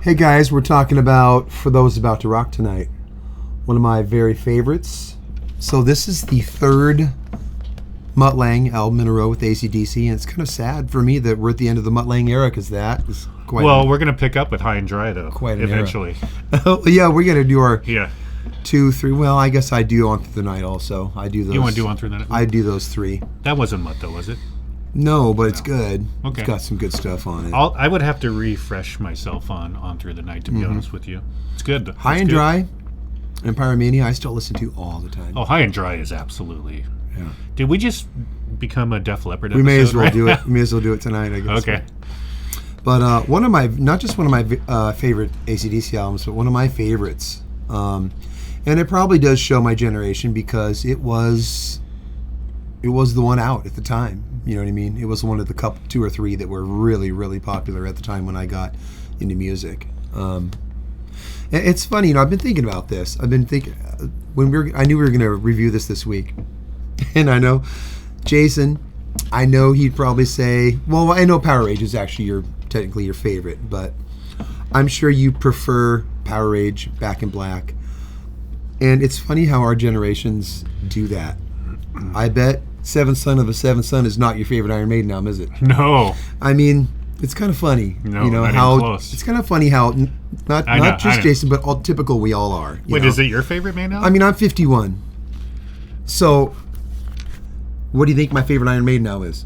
Hey guys, we're talking about For Those About to Rock Tonight. One of my very favorites. So this is the third Mutt Lange album in a row with AC/DC, and it's kind of sad for me that we're at the end of the Mutt Lange era, because that was quite... Well, we're going to pick up with High and Dry, though, quite an eventually. Yeah, we're going to do our Yeah. 2, 3... Well, I guess I do On Through the Night also. I do those. You want to do On Through the Night? I do those 3. That wasn't Mutt, though, was it? No, but it's good. Okay. It's got some good stuff on it. I would have to refresh myself on Through the Night, to be honest with you. It's good. Though. High It's and good. Dry, Empire Mania, I still listen to all the time. Oh, High and Dry is absolutely... Yeah. Did we just become a Def Leppard We episode? may as well right? do it. We may as well do it tonight, I guess. Okay. But one of my, not just one of my favorite AC/DC albums, but one of my favorites. And it probably does show my generation, because it was the one out at the time. You know what I mean? It was one of the couple, 2 or 3 that were really, really popular at the time when I got into music. It's funny, you know, I've been thinking about this. I've been thinking, I knew we were going to review this week. And I know, Jason, I know he'd probably say, well, I know Power Rage is actually technically your favorite, but I'm sure you prefer Power Rage, Back in Black. And it's funny how our generations do that. I bet Seventh Son of a Seventh Son is not your favorite Iron Maiden album, is it? No. I mean, it's kind of funny. No, you know, not how even close. It's kind of funny how not I know. just Jason, but all typical we all are. Wait, know? is it your favorite Maiden album? I mean, I'm 51. So, what do you think my favorite Iron Maiden album is?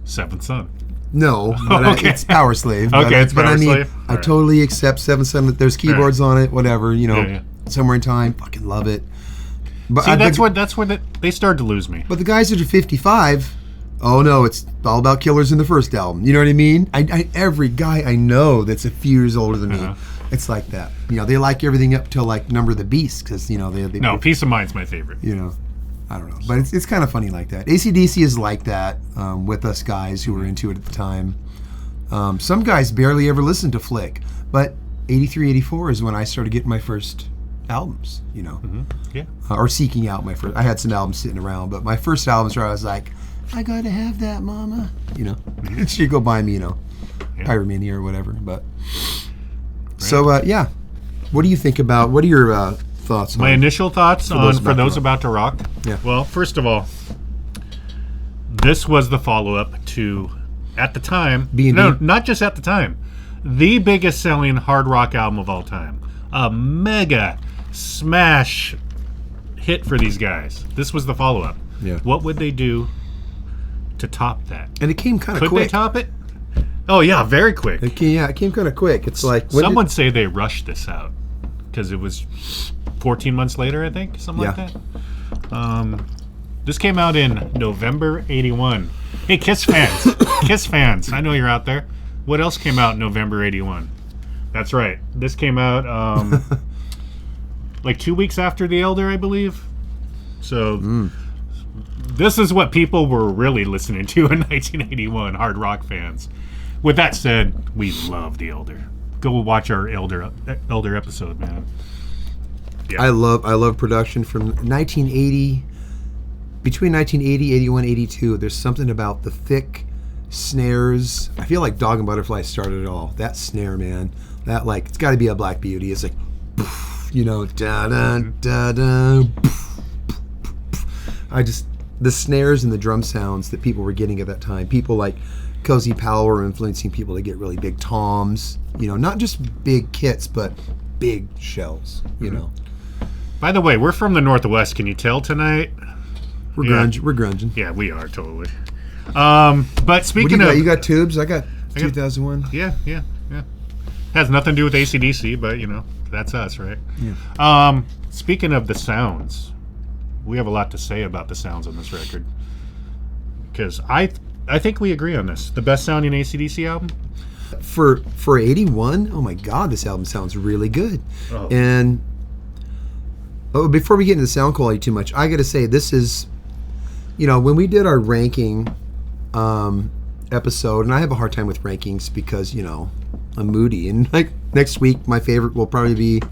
Seventh Son. No, but Okay. it's Power Slave. Okay, it's but Power I mean, Slave. I Alright. totally accept Seventh Son. There's keyboards on it, whatever. You know, Yeah. Somewhere in Time, fucking love it. But See, that's but, where they started to lose me. But the guys that are 55, oh no, it's all about Killers in the first album. You know what I mean? Every guy I know that's a few years older than me, it's like that. You know, they like everything up till like Number of the Beast, because you know they No, Peace of Mind's my favorite. you know, I don't know, but it's kind of funny like that. AC/DC is like that with us guys who were into it at the time. Some guys barely ever listened to Flick, but 83, 84 is when I started getting my first albums, you know, Yeah. or seeking out my first. I had some albums sitting around, but my first albums where I was like, I gotta have that, mama, you know. She'd go buy me, you know, Yeah. Pyromania or whatever. But so yeah, what do you think about? What are your thoughts? My on initial thoughts on For Those About About to Rock. Yeah. Well, first of all, this was the follow-up to, at the time, B&B? no, not just at the time, the biggest selling hard rock album of all time. A mega smash hit for these guys. This was the follow-up. Yeah. What would they do to top that? And it came kind of Could quick. they top it? Oh, yeah, very quick. It came kind of quick. It's like when Some would say they rushed this out because it was 14 months later, I think, something like Yeah. that. This came out in November 81. Hey, Kiss fans. Kiss fans, I know you're out there. What else came out in November 81? That's right. This came out like 2 weeks after The Elder, I believe. So this is what people were really listening to in 1981, hard rock fans. With that said, we love The Elder. Go watch our Elder episode, man. Yeah. I love production from 1980, between 1980, 81, 82. There's something about the thick snares. I feel like Dog and Butterfly started it all. That snare, man. That, like, it's got to be a Black Beauty. It's like, you know, da da da da. The snares and the drum sounds that people were getting at that time. People like Cozy Powell were influencing people to get really big toms. You know, not just big kits, but big shells. You know, By the way, we're from the Northwest. Can you tell tonight? we're Yeah. We're grunging. Yeah, we are totally. But What do speaking you got? of, You got Tubes? I got got- 2001. yeah. Has nothing to do with AC/DC, but you know that's us, right? Yeah. Speaking of the sounds, we have a lot to say about the sounds on this record because I think we agree on this. The best sounding AC/DC album. For 81, oh my God, this album sounds really good. Oh. And before we get into sound quality too much, I got to say this is, you know, when we did our ranking episode, and I have a hard time with rankings because, you know, I'm moody. And like next week, my favorite will probably be,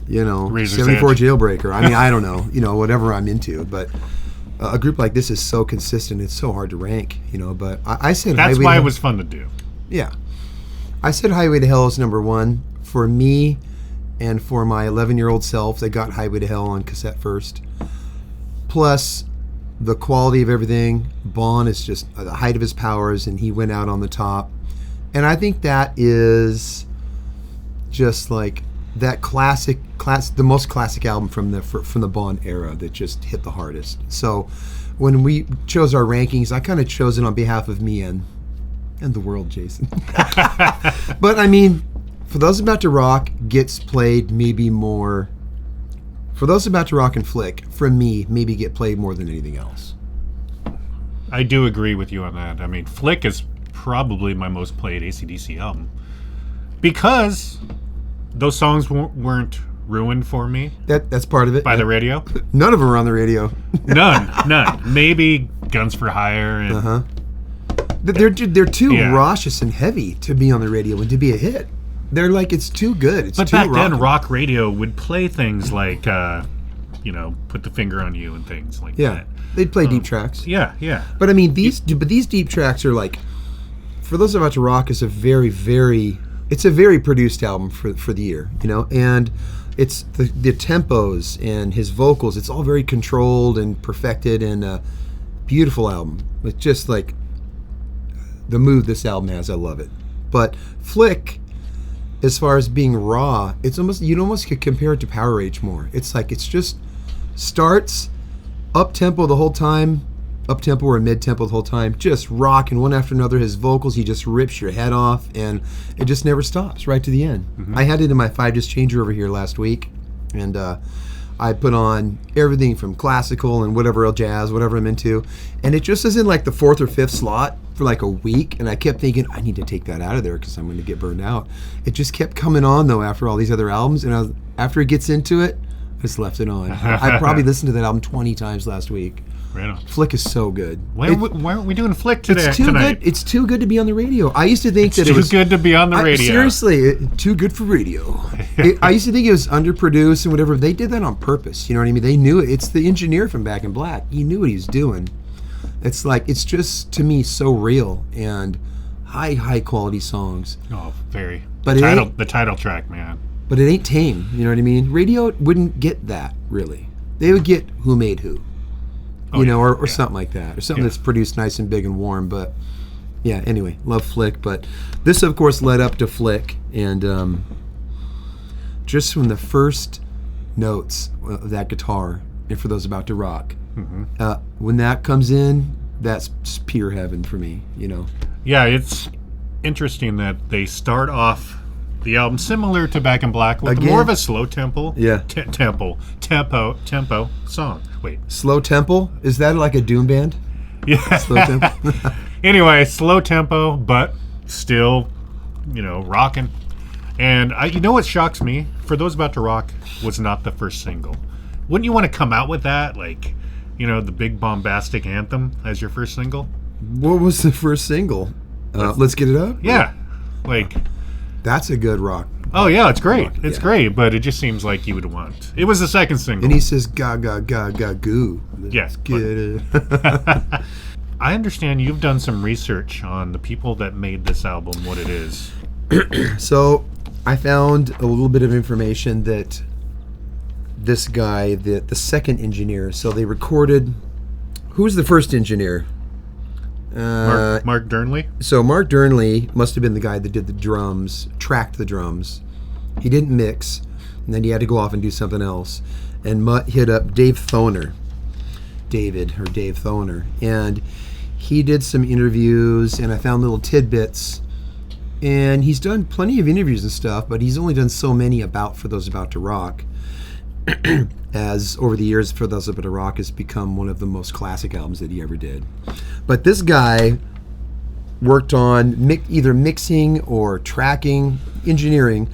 you know, Razor's 74 Edge. Jailbreaker. I mean, I don't know, you know, whatever I'm into. But a group like this is so consistent, it's so hard to rank, you know. But I said That's Highway why to- it was fun to do. Yeah. I said Highway to Hell is number one for me, and for my 11-year-old self, they got Highway to Hell on cassette first. Plus, the quality of everything. Bon is just at the height of his powers, and he went out on the top. And I think that is just like that the most classic album from the Bon era that just hit the hardest. So when we chose our rankings, I kind of chose it on behalf of me and the world, Jason. But I mean, For Those About to Rock gets played maybe more. For Those About to Rock and Flick, from me, maybe get played more than anything else. I do agree with you on that. I mean, Flick is probably my most played AC/DC album because those songs weren't ruined for me That's part of it. by the radio. None of them are on the radio. None. Maybe Guns for Hire. And, They're too Yeah. raucous and heavy to be on the radio and to be a hit. They're like, it's too good. It's But too back then, rockin'. rock radio would play things like, Put the Finger on You and things like Yeah, that. they'd play deep tracks. Yeah. But I mean, these deep tracks are like, For Those About to Rock is a very, very, it's a very produced album for the year, and it's the tempos and his vocals. It's all very controlled and perfected, and a beautiful album. It's just like the mood this album has. I love it. But Flick, as far as being raw, it's almost, you almost could compare it to Power Rage more. It's like, it's just starts up tempo the whole time, up tempo or mid tempo the whole time, just rocking one after another. His vocals, he just rips your head off, and it just never stops right to the end. Mm-hmm. I had it in my 5-disc changer over here last week, and I put on everything from classical and whatever jazz, whatever I'm into, and it just is in like the 4th or 5th slot for like a week, and I kept thinking, I need to take that out of there because I'm going to get burned out. It just kept coming on though after all these other albums, and after it gets into it, I just left it on. I probably listened to that album 20 times last week. Right on. Flick is so good. Why aren't we doing Flick today? It's too tonight? good. It's too good to be on the radio. I used to think that Too it was good to be on the radio. Seriously, too good for radio. I used to think it was underproduced and whatever. They did that on purpose. You know what I mean? They knew it. It's the engineer from Back in Black. He knew what he was doing. It's like, it's just, to me, so real and high quality songs. Oh, very. But The title track, man. But it ain't tame. You know what I mean? Radio wouldn't get that, really. They would get Who Made Who. Or something like that, or something that's produced nice and big and warm. But yeah, anyway, love Flick. But this, of course, led up to Flick, and just from the first notes of that guitar, and For Those About to Rock, when that comes in, that's pure heaven for me. Yeah, it's interesting that they start off the album similar to Back in Black with Again? more of a slow tempo. Yeah. Tempo song. Wait. Slow tempo, is that like a doom band? Yeah. Slow tempo. Anyway, slow tempo, but still, rocking. And you know what shocks me? For Those About to Rock was not the first single. Wouldn't you want to come out with that, like, the big bombastic anthem as your first single? What was the first single? Let's Get It Up? Yeah, like. That's a good rock. Oh yeah, it's great. Rock, It's yeah. great, but it just seems like you would want. It was the second single. And he says, ga, ga, ga, ga, goo. Yes, Get it. I understand you've done some research on the people that made this album, what it is. So I found a little bit of information that this guy, the second engineer, so they recorded, who's the first engineer? Mark Durnley? So Mark Durnley must have been the guy that did the drums, tracked the drums. He didn't mix, and then he had to go off and do something else. And Mutt hit up Dave Thoner, and he did some interviews, and I found little tidbits. And he's done plenty of interviews and stuff, but he's only done so many For Those About to Rock. As over the years, For Those About to Rock has become one of the most classic albums that he ever did. But this guy worked on either mixing or tracking, engineering.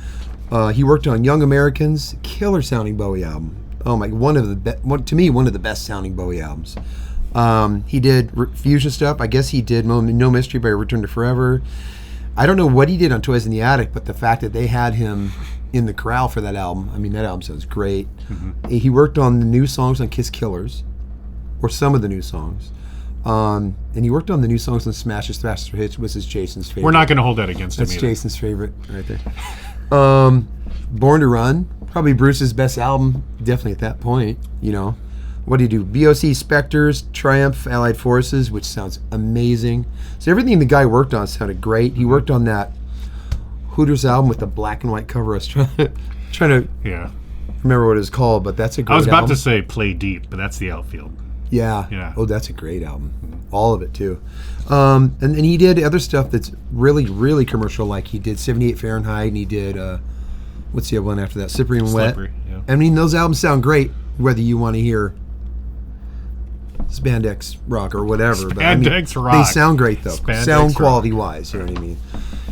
He worked on Young Americans, killer sounding Bowie album. Oh my, one of the best sounding Bowie albums. He did fusion stuff. I guess he did No Mystery by Return to Forever. I don't know what he did on Toys in the Attic, but the fact that they had him in the corral for that album, I mean, that album sounds great. Mm-hmm. He worked on the new songs on Kiss Killers, or some of the new songs. And he worked on the new songs on Smashes Faster Hits, which is Jason's favorite. We're not going to hold that against him That's either. Jason's favorite right there. Born to Run, probably Bruce's best album, definitely at that point, you know. What do you do? BOC Spectres, Triumph, Allied Forces, which sounds amazing. So everything the guy worked on sounded great. He worked on that Hooters album with the black and white cover. I was trying to Yeah. remember what it was called, but that's a great I was about album. to say Play Deep, but that's the outfield. Yeah. Yeah. Oh, that's a great album. All of it, too. And he did other stuff that's really, really commercial, like he did 78 Fahrenheit, and he did, what's the other one after that? Slippery and Wet. Slippery, yeah. I mean, those albums sound great, whether you want to hear spandex rock or whatever. But I mean, Spandex rock. They sound great, though. Spandex sound rock. quality-wise, you know what I mean?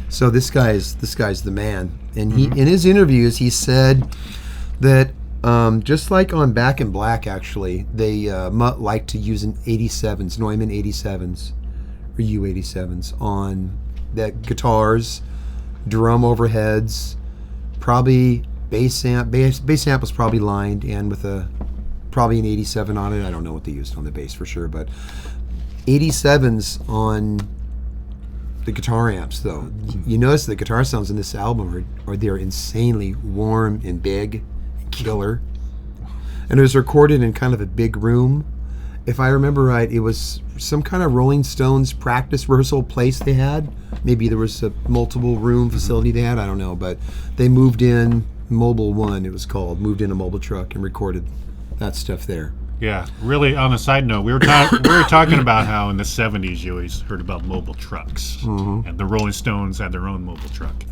So this guy's the man. And he Mm-hmm. in his interviews, he said that just like on Back in Black, actually, they like to use an 87s, Neumann 87s, or U87s on that guitars, drum overheads, probably bass amp was probably lined and with probably an 87 on it. I don't know what they used on the bass for sure, but 87s on the guitar amps, though. You notice the guitar sounds in this album are they're insanely warm and big, and killer. And it was recorded in kind of a big room. If I remember right, it was some kind of Rolling Stones practice rehearsal place they had. Maybe there was a multiple room facility they had. I don't know, but they moved in Mobile One. It was called. Moved in a mobile truck and recorded that stuff there. Yeah, really. On a side note, we were talking about how in the '70s you always heard about mobile trucks, Mm-hmm. and the Rolling Stones had their own mobile truck,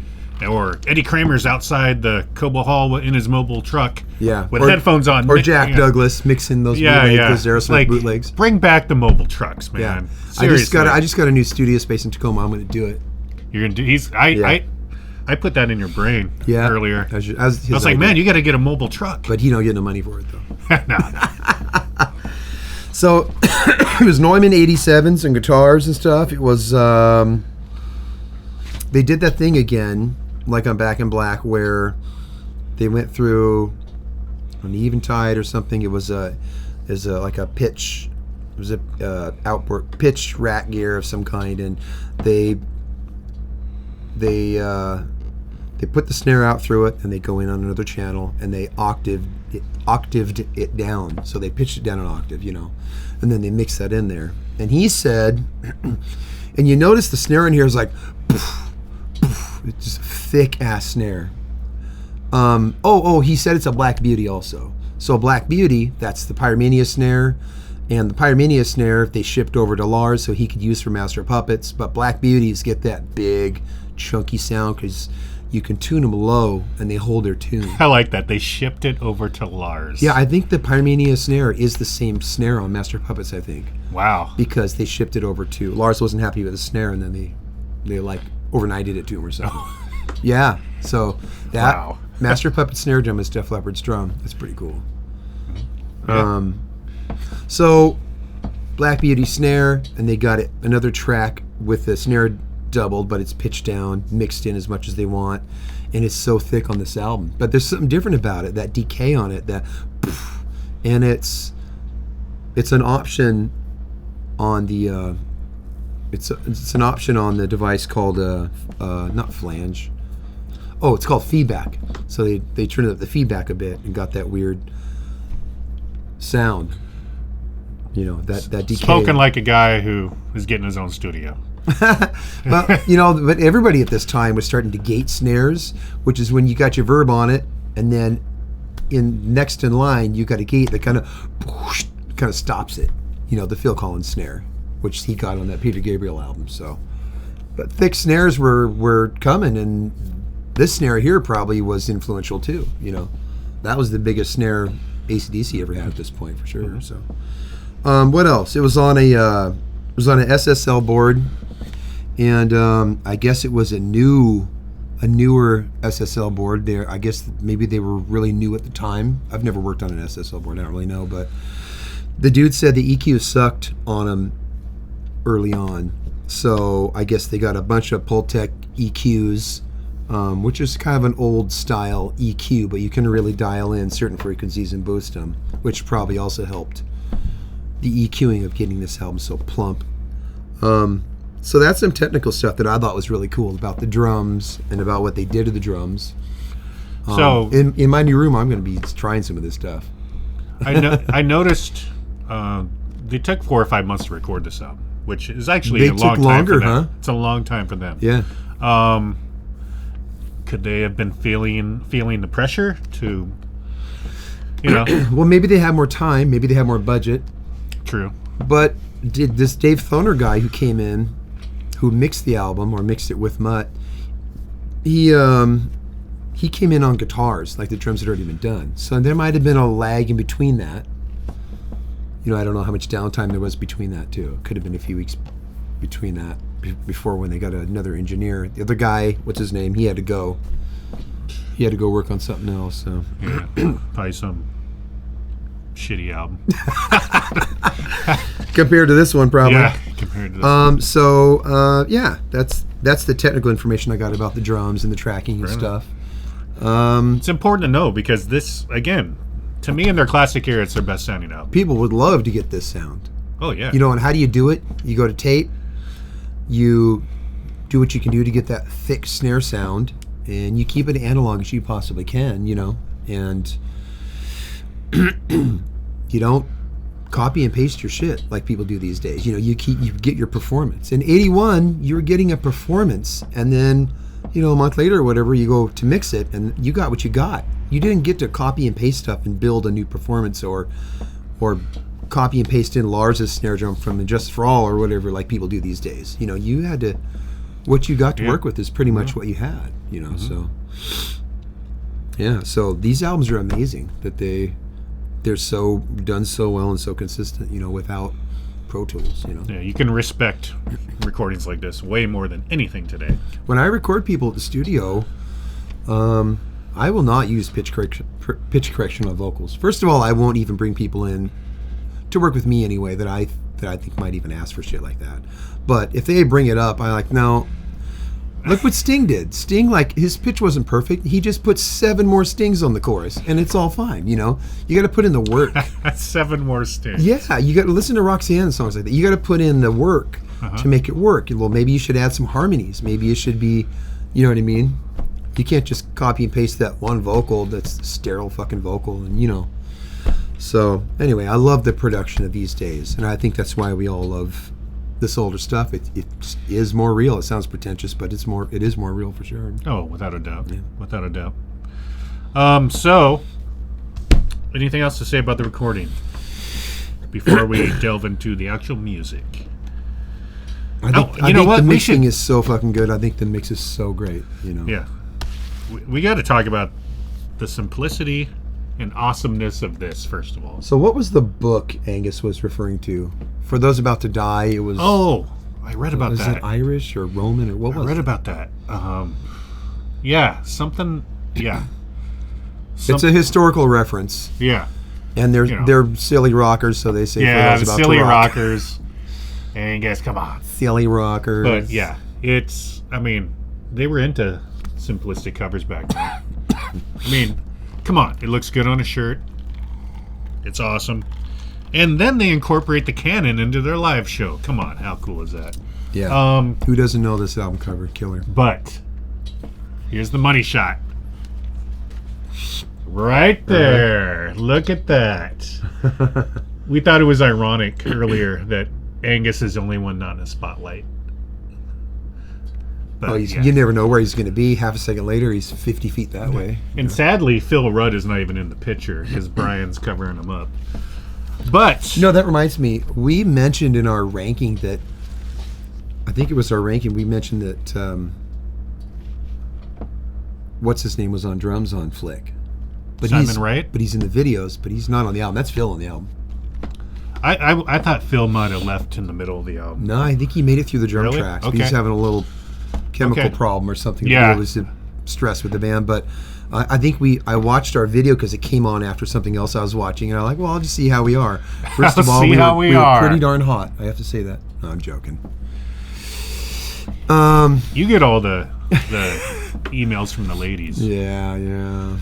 or Eddie Kramer's outside the Cobo Hall in his mobile truck, Yeah, with headphones on, or Jack yeah. Douglas mixing those bootlegs, those Aerosmith Like, bootlegs. bring back the mobile trucks, Yeah, man. I just Seriously. got a new studio space in Tacoma. I'm going to do it. You're gonna do. Yeah. I put that in your brain Yeah, earlier. as his I was like, idea. man, you got to get a mobile truck. But he don't get no money for it though. No. So it was Neumann 87s and guitars and stuff. It was they did that thing again, like on Back in Black, where they went through an Eventide or something. It was like a pitch. It was a outboard pitch rack gear of some kind, and they put the snare out through it, and they go in on another channel, and they octaved it down. So they pitched it down an octave, you know, and then they mix that in there. And he said, and you notice the snare in here is like, poof, poof, it's just a thick ass snare. He said it's a Black Beauty also. So Black Beauty, that's the Pyromania snare, and the Pyromania snare they shipped over to Lars so he could use for Master of Puppets. But Black Beauties get that big, chunky sound because you can tune them low and they hold their tune. I like that. They shipped it over to Lars. Yeah, I think the Pyromania snare is the same snare on Master of Puppets, I think, Wow. because they shipped it over to Lars. Wasn't happy with the snare, and then they like overnighted it to him or something. Yeah, so that Wow. Master of Puppets snare drum is Def Leppard's drum. That's pretty cool. Yeah. So Black Beauty snare, and they got it another track with the snare doubled, but it's pitched down, mixed in as much as they want, and it's so thick on this album. But there's something different about it, that decay on it, that poof, and it's an option on the it's an option on the device called not flange. Oh, it's called feedback. So they turned up the feedback a bit and got that weird sound. You know, that decay. Spoken like a guy who is getting his own studio. But but everybody at this time was starting to gate snares, which is when you got your verb on it, and then next in line you got a gate that kind of stops it. You know, the Phil Collins snare, which he got on that Peter Gabriel album. So, but thick snares were coming, and this snare here probably was influential too. You know, that was the biggest snare AC/DC ever had at this point for sure. So, what else? It was on an SSL board, and I guess it was a newer SSL board. There, I guess maybe they were really new at the time. I've never worked on an SSL board. I don't really know, but the dude said the EQ sucked on them early on. So I guess they got a bunch of Pultec EQs, which is kind of an old style EQ, but you can really dial in certain frequencies and boost them, which probably also helped the EQing of getting this album so plump. So that's some technical stuff that I thought was really cool about the drums and about what they did to the drums. So in my new room, I'm going to be trying some of this stuff. I noticed they took 4 or 5 months to record this album, which is actually They a long took time for longer, them. huh? It's a long time for them. Yeah. Could they have been feeling the pressure to, Well, maybe they had more time. Maybe they had more budget. True. But did this Dave Thoner guy who came in, who mixed the album or mixed it with Mutt, he came in on guitars, like the drums had already been done. So there might have been a lag in between that. I don't know how much downtime there was between that too. It could have been a few weeks between that before when they got another engineer. The other guy, what's his name? He had to go. He had to go work on something else. So Yeah. Probably some shitty album. compared to this one, probably. Yeah. Compared to this. Yeah, that's the technical information I got about the drums and the tracking and Fair stuff. It's important to know because this, again, to me in their classic era, it's their best sounding album. People would love to get this sound. Oh yeah. And how do you do it? You go to tape, you do what you can do to get that thick snare sound, and you keep it analog as you possibly can, and you don't copy and paste your shit like people do these days. You get your performance. In 81, you were getting a performance, and then a month later or whatever, you go to mix it, and you got what you got. You didn't get to copy and paste stuff and build a new performance or copy and paste in Lars's snare drum from Justice for All or whatever like people do these days. You had to, what you got to work with is pretty much what you had, so. Yeah, so these albums are amazing that they're so done so well and so consistent, without Pro Tools, Yeah, you can respect recordings like this way more than anything today. When I record people at the studio, I will not use pitch correction on vocals. First of all, I won't even bring people in to work with me anyway that I think might even ask for shit like that. But if they bring it up, I'm like, no. Look what Sting did. Sting, his pitch wasn't perfect. He just put 7 more stings on the chorus, and it's all fine. You got to put in the work. 7 more stings. Yeah, you got to listen to Roxanne songs like that. You got to put in the work to make it work. Well, maybe you should add some harmonies. Maybe it should be, you know what I mean? You can't just copy and paste that one vocal that's a sterile fucking vocal, and So anyway, I love the production of these days, and I think that's why we all love this older stuff. It is more real. It sounds pretentious, but it is more real for sure. Oh, without a doubt. Yeah. Without a doubt. So, anything else to say about the recording before we delve into the actual music? I think the mixing is so fucking good. I think the mix is so great. Yeah. We got to talk about the simplicity and awesomeness of this, first of all. So what was the book Angus was referring to? For Those About to Die, it was... Oh, I read about was that. it Irish or Roman or what was it? I read about that. Yeah, something... Yeah. It's a historical reference. Yeah. And they're silly rockers, so they say yeah, for those the about silly to rock. rockers. Angus, come on. Silly rockers. But yeah, they were into simplistic covers back then. Come on, it looks good on a shirt. It's awesome. And then they incorporate the canon into their live show. Come on, how cool is that? Yeah. Who doesn't know this album cover? Killer. But here's the money shot. Right there. Look at that. We thought it was ironic earlier that Angus is the only one not in the spotlight. But, You never know where he's going to be. Half a second later, he's 50 feet that way. And sadly, Phil Rudd is not even in the picture because Brian's covering him up. But that reminds me. We mentioned in our ranking that, I think it was our ranking, we mentioned that what's his name was on drums on Flick. But Simon Wright? But he's in the videos, but he's not on the album. That's Phil on the album. I thought Phil might have left in the middle of the album. No, I think he made it through the drum Really? tracks. Okay. He's having a little chemical Okay. problem or something. Yeah. It was stress with the band. But I think I watched our video because it came on after something else I was watching. And I'm like, well, I'll just see how we are. First of all, See how we were are. pretty darn hot. I have to say that. No, I'm joking. You get all the emails from the ladies. Yeah. Yeah.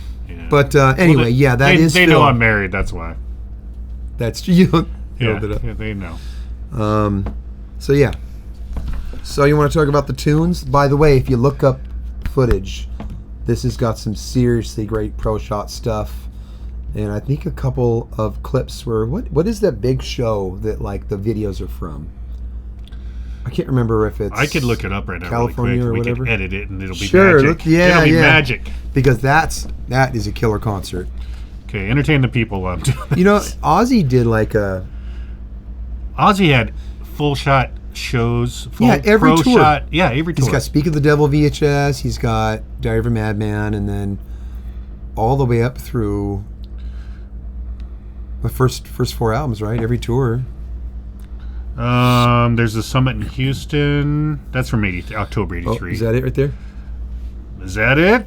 But anyway, Well, that is they Phil. know I'm married, that's why. That's you. Yeah, Build it up. yeah, they know. So yeah. So you want to talk about the tunes? By the way, if you look up footage, this has got some seriously great pro shot stuff, and I think a couple of clips were what is that big show that like the videos are from? I can't remember if it's I could look it up right now. California really or quick. whatever. We could edit it and it'll be Sure, magic. look- yeah, it'll be yeah. magic. because that is a killer concert. Okay, entertain the people while I'm doing this. You know, Ozzy did like a Ozzy had full shot shows. Full Yeah, every pro tour. Shot, yeah, every tour. he's got Speak of the Devil VHS, he's got Diary of a Madman, and then all the way up through the first 4 albums, right? Every tour. There's a summit in Houston. That's from October Oh, '83. is that it right there? Is that it?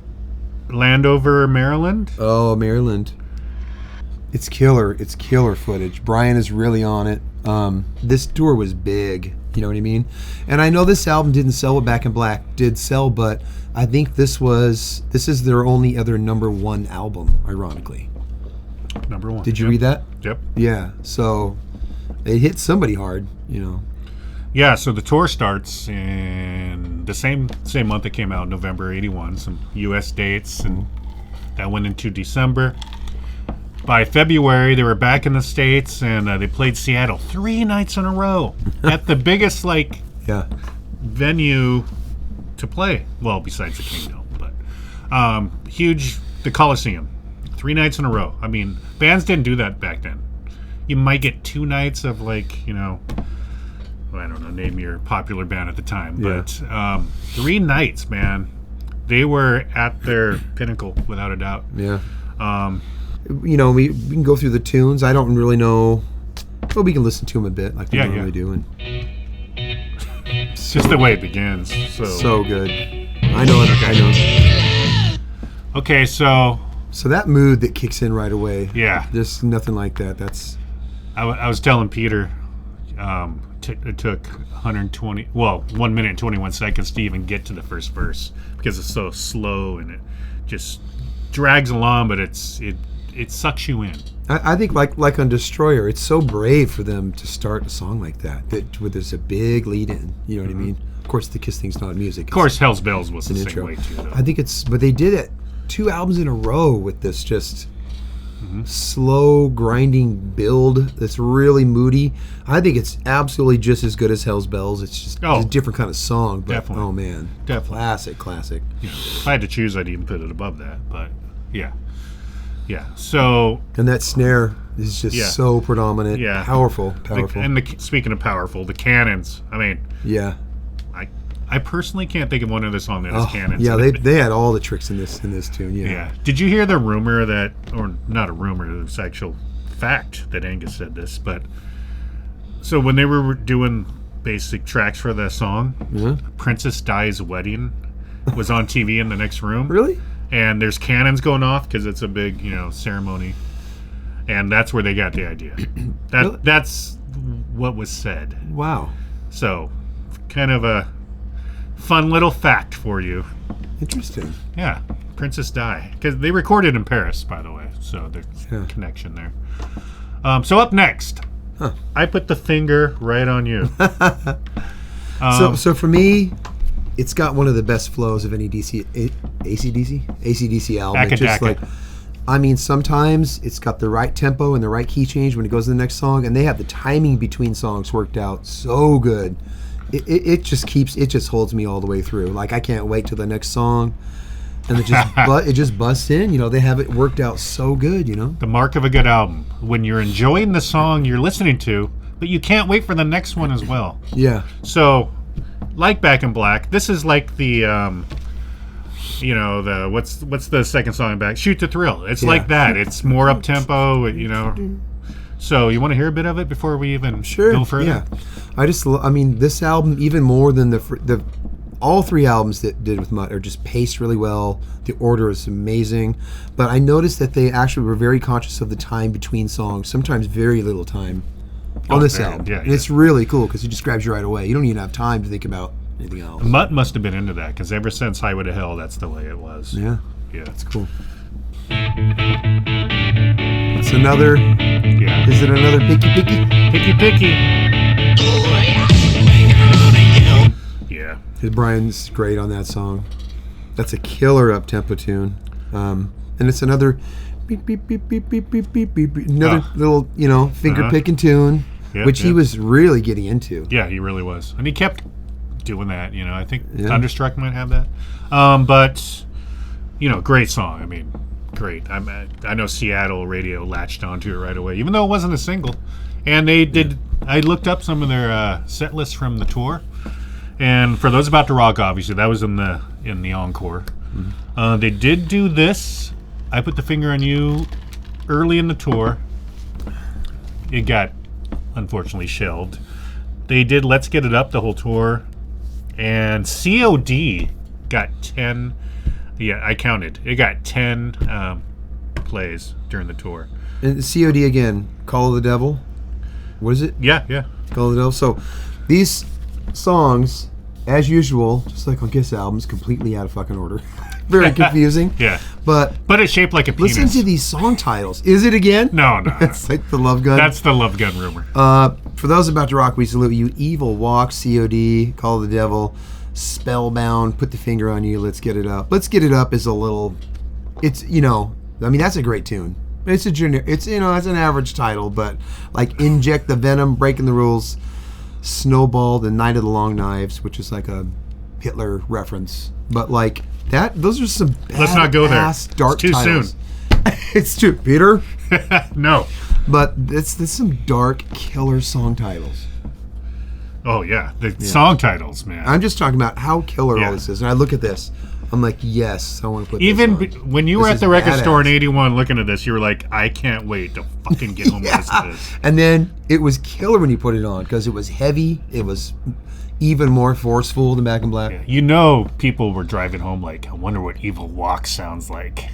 Landover, Maryland. Oh, Maryland. It's killer. It's killer footage. Brian is really on it. This tour was big. You know what I mean? And I know this album didn't sell what Back in Black did sell, but I think this is their only other #1 album, ironically. Number 1. Did you Yep. read that? Yep. Yeah. So they hit somebody hard, you know. Yeah, so the tour starts in the same month it came out, November '81. Some U.S. dates, and that went into December. By February, they were back in the States, and they played Seattle 3 nights in a row at the biggest Yeah. venue to play. Well, besides the Kingdome, but huge, the Coliseum, 3 nights in a row. I mean, bands didn't do that back then. You might get 2 nights of I don't know, name your popular band at the time, Yeah. but 3 nights, man. They were at their pinnacle, without a doubt. Yeah. You know, we can go through the tunes. I don't really know, but we can listen to them a bit like we Yeah, normally yeah. do. And It's just the way it begins. so good. I know it. I know. Okay, so So that mood that kicks in right away. yeah, There's nothing like that. That's I was telling Peter, it took 1 minute and 21 seconds to even get to the first verse because it's so slow and it just drags along, but it sucks you in. I think like on Destroyer, it's so brave for them to start a song like that where there's a big lead in. You know what I mean? Of course, the Kiss thing's not music. Of course, Hell's Bells was the an same intro. way too, though. I think but they did it 2 albums in a row with this just slow grinding build that's really moody. I think it's absolutely just as good as Hell's Bells. It's just Oh, it's a different kind of song, but definitely. oh man, Definitely. classic. You know, if I had to choose, I'd even put it above that. But yeah. So And that snare is just Yeah. so predominant. Yeah. Powerful. speaking of powerful, the cannons. I mean, Yeah. I personally can't think of one other song that has cannons. Yeah, in it. they had all the tricks in this tune. Yeah. Yeah. Did you hear the rumor that, or not a rumor, it was actual fact that Angus said this, but so when they were doing basic tracks for the song, Yeah. Princess Di's wedding was on TV in the next room. Really? And there's cannons going off because it's a big, ceremony. And that's where they got the idea. Really? That's what was said. Wow. So, kind of a fun little fact for you. Interesting. Yeah, Princess Di. Because they recorded in Paris, by the way. So there's Yeah. a connection there. So up next, Huh. I put the finger right on you. So for me, it's got one of the best flows of any ACDC album. Acca It's just Dacca. I mean, sometimes it's got the right tempo and the right key change when it goes to the next song, and they have the timing between songs worked out so good. It just holds me all the way through. Like I can't wait till the next song, and it just busts in. You know, they have it worked out so good. You know. The mark of a good album. When you're enjoying the song you're listening to, but you can't wait for the next one as well. Yeah. So, like Back in Black, this is like the, the what's the second song back? Shoot the Thrill. It's Yeah. like that. It's more up tempo. So you want to hear a bit of it before we even go further? Yeah. I mean, this album even more than the all 3 albums that did with Mutt are just paced really well. The order is amazing, but I noticed that they actually were very conscious of the time between songs. Sometimes very little time on this man, album. yeah, And it's really cool because it just grabs you right away. You don't even have time to think about anything else. Mutt must have been into that because ever since Highway to Hell, that's the way it was. Yeah, Yeah. it's cool. Thank It's another. Yeah. Is it another picky? Picky picky. Yeah. Brian's great on that song. That's a killer up-tempo tune. And it's another beep beep beep beep beep beep beep beep. Another little, finger picking tune, which he was really getting into. Yeah, he really was, and he kept doing that. I think Thunderstruck might have that. But great song. I mean, great. I know Seattle radio latched onto it right away, even though it wasn't a single. And they did. I looked up some of their set lists from the tour, and for those about to rock, obviously that was in the encore. Mm-hmm. They did do this. I Put the Finger on You early in the tour. It got unfortunately shelved. They did Let's Get It Up the whole tour, and COD got 10. Yeah, I counted. It got 10 plays during the tour. And COD again, Call of the Devil. What is it? Yeah. Call of the Devil. So these songs, as usual, just like on Kiss albums, completely out of fucking order. Very confusing. Yeah. But it's shaped like a penis. Listen to these song titles. Is it again? No. It's like the Love Gun. That's the Love Gun rumor. For those about to rock, we salute you. Evil Walk, COD, Call of the Devil, Spellbound, Put the Finger on You, Let's Get It Up. Let's Get It Up is a little, that's a great tune. It's it's an average title, but like Inject the Venom, Breaking the Rules, Snowball, The Night of the Long Knives, which is like a Hitler reference. But like those are some Let's not go there. Dark it's too titles. soon. It's too, Peter. No. But it's some dark killer song titles. Oh yeah, the song titles, man. I'm just talking about how killer all this is. And I look at this, I'm like, yes, I want to put even this on. When you were This at the is record store in badass. '81 looking at this, you were like, I can't wait to fucking get home and listen to this. And then it was killer when you put it on because it was heavy. It was even more forceful than Back in Black. Yeah. People were driving home like, I wonder what Evil Walk sounds like.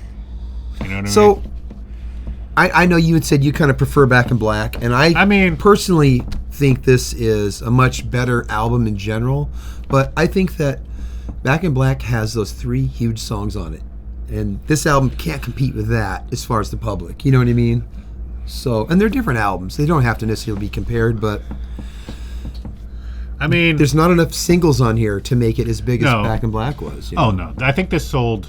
You know what I mean? So I know you had said you kind of prefer Back in Black, and I mean personally think this is a much better album in general, but I think that Back in Black has those 3 huge songs on it, and this album can't compete with that as far as the public. You know what I mean? So, and they're different albums. They don't have to necessarily be compared, but I mean, there's not enough singles on here to make it as big as Back in Black was. Oh no, I think this sold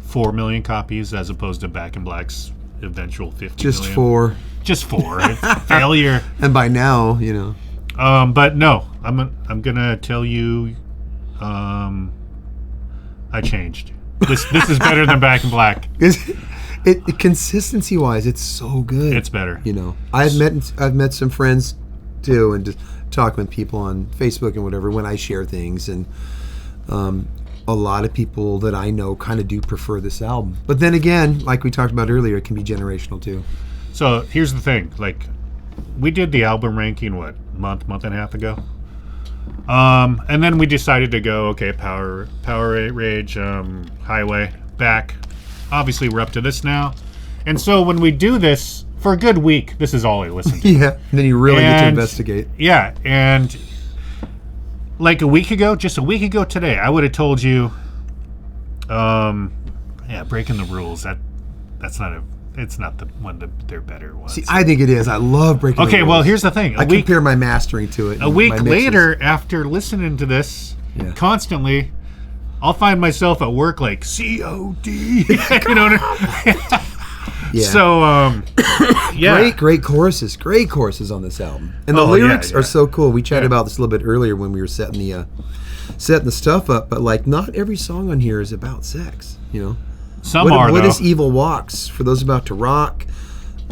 4 million copies as opposed to Back in Black's eventual 50 Just million. Just 4. It's failure. And by now, But no, I'm gonna tell you, I changed. This is better than Back in Black. Consistency wise, it's so good. It's better. I've met some friends too, and just talking with people on Facebook and whatever when I share things, and a lot of people that I know kind of do prefer this album. But then again, like we talked about earlier, it can be generational too. So here's the thing: like, we did the album ranking month and a half ago, and then we decided to go Power Rage, Highway, back. Obviously, we're up to this now, and so when we do this for a good week, this is all I listen to. Yeah, and then you really get to investigate. Yeah, and like just a week ago today, I would have told you, Breaking the Rules. It's not the one that they're better ones. See, I think it is. I love Breaking the Rules. Okay, well, here's the thing. I compare my mastering to it. A week later, after listening to this constantly, I'll find myself at work like, COD. You know what I mean? Yeah. So, Great choruses. Great choruses on this album. And the lyrics are so cool. We chatted about this a little bit earlier when we were setting the stuff up, but like not every song on here is about sex, Some What though. is Evil Walks? For those about to rock,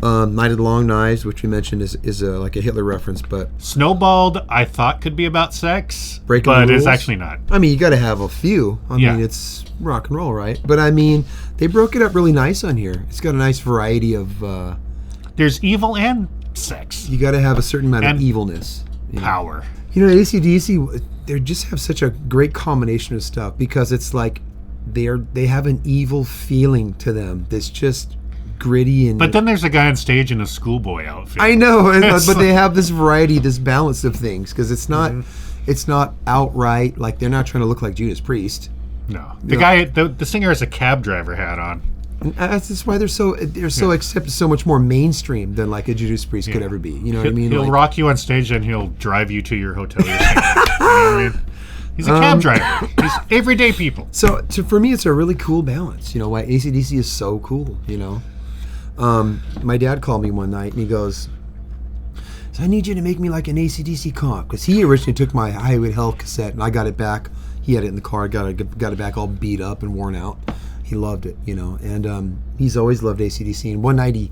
Night of the Long Knives, which we mentioned is like a Hitler reference, but Snowballed, I thought could be about sex, Breaking but the it's Rules? actually not. I mean, you got to have a few. I mean, it's rock and roll, right? But I mean, they broke it up really nice on here. It's got a nice variety of. There's evil and sex. You got to have a certain amount And of evilness. Power. AC/DC, they just have such a great combination of stuff because it's like they have an evil feeling to them that's just gritty and. But then there's a guy on stage in a schoolboy outfit. I know, but they have this variety, this balance of things because it's not. It's not outright like they're not trying to look like Judas Priest. No, the guy, the singer has a cab driver hat on. And that's just why they're so accepted, so much more mainstream than like a Judas Priest could Yeah. ever be. You know what I mean? He'll Like, rock you on stage and he'll drive you to your hotel. You know what I mean? He's a cab driver. He's everyday people. so for me, it's a really cool balance. You know why AC/DC is so cool. You know, my dad called me one night and he goes, "So I need you to make me like an AC/DC comp," because he originally took my Highway to Hell cassette and I got it back. He had it in the car. Got it back all beat up and worn out. He loved it, you know, and he's always loved AC/DC. And one night he